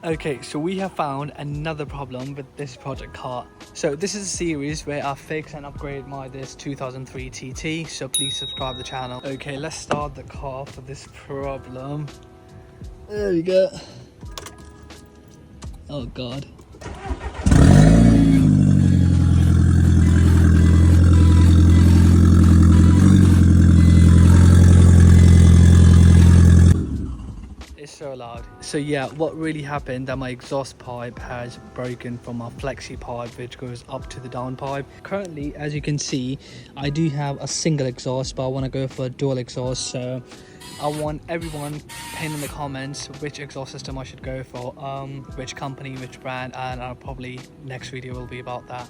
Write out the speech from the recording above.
Okay, so we have found another problem with this project car. So this is a series where I fix and upgrade this 2003 TT, so please subscribe to the channel. Okay, let's start the car for this problem. There we go. Oh god. So loud. So yeah, what really happened that my exhaust pipe has broken from my flexi pipe, which goes up to the down pipe. Currently, as you can see, I do have a single exhaust, but I want to go for a dual exhaust. So I want everyone pin in the comments which exhaust system I should go for, which company, which brand, and probably next video will be about that.